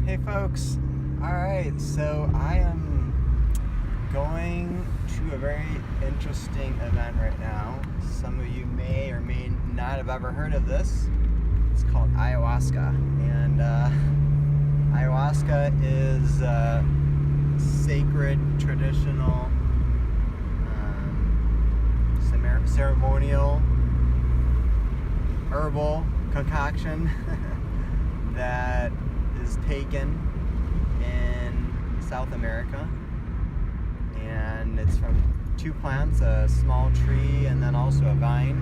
Hey folks, alright, so I am going to a very interesting event right now. Some of you may or may not have ever heard of this. It's called Ayahuasca, and Ayahuasca is sacred, traditional, ceremonial, herbal concoction that is taken in South America, and it's from two plants, a small tree and then also a vine.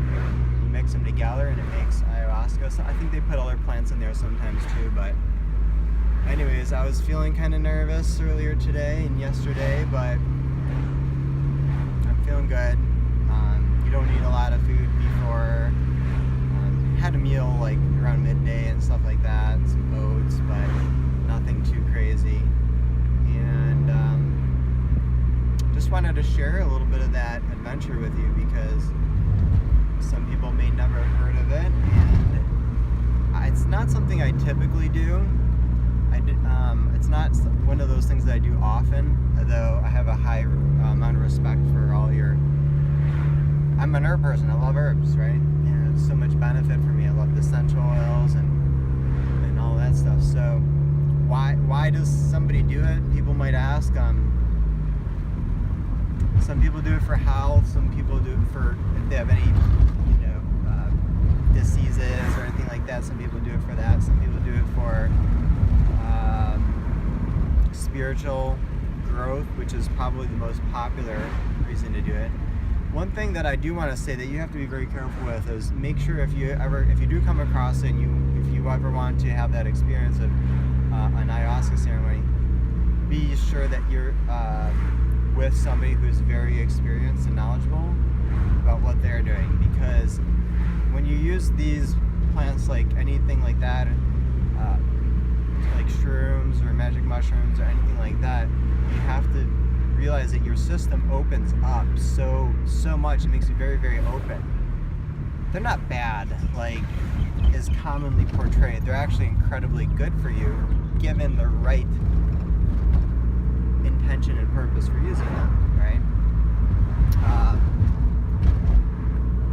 You mix them together and it makes ayahuasca. So I think they put other plants in there sometimes too, but anyways, I was feeling kind of nervous earlier today and yesterday, but I'm feeling good. You don't need a lot of food before. Had a meal like around midday and stuff like that, some oats, but nothing too crazy. And just wanted to share a little bit of that adventure with you because some people may never have heard of it, and it's not something I typically do. It's not one of those things that I do often, though I have a high amount of respect for all your... I'm an herb person, I love herbs, right? And it's so much benefit for me. I love the essential oils and all that stuff. So why does somebody do it? People might ask. Some people do it for health, some people do it for if they have any diseases or anything like that. Some people do it for that. Some people do it for spiritual growth, which is probably the most popular reason to do it. One thing that I do want to say that you have to be very careful with is make sure if you do come across it, and if you ever want to have that experience of an ayahuasca ceremony, be sure that you're with somebody who's very experienced and knowledgeable about what they're doing, because when you use these plants, like anything like that, like shrooms or magic mushrooms or anything like that, you have to realize that your system opens up so much. It makes you very, very open. They're not bad like is commonly portrayed. They're actually incredibly good for you given the right intention and purpose for using them, right?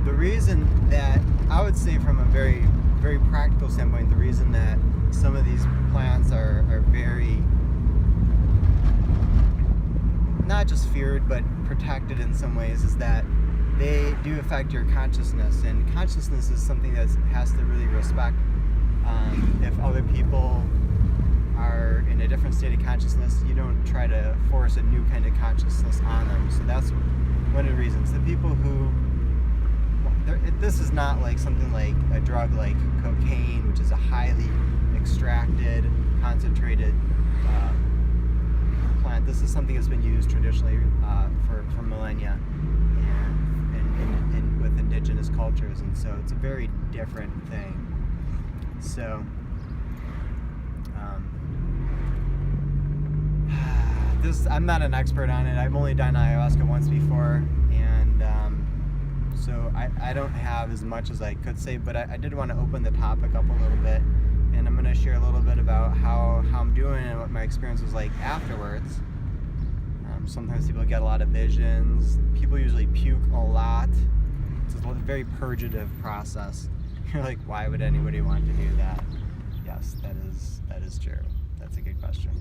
The reason that I would say from a very, very practical standpoint, the reason that some of these plants are very not just feared but protected in some ways is that they do affect your consciousness, and consciousness is something that has to really respect. If other people are in a different state of consciousness, you don't try to force a new kind of consciousness on them. So that's one of the reasons. The people who this is not like something like a drug like cocaine, which is a highly extracted, concentrated plant. This is something that's been used traditionally for millennia and with indigenous cultures, and so it's a very different thing. So I'm not an expert on it. I've only done ayahuasca once before, and so I don't have as much as I could say, but I did want to open the topic up a little bit, and I'm going to share a little bit about how I'm doing and what my experience was like afterwards. Sometimes people get a lot of visions. People usually puke a lot. It's a very purgative process. You're like, why would anybody want to do that? Yes, that is true. That's a good question.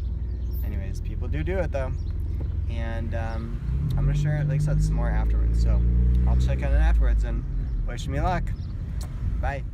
Anyways, people do it though, and I'm gonna share it, like I said, some more afterwards. So I'll check on it afterwards, and wish me luck. Bye.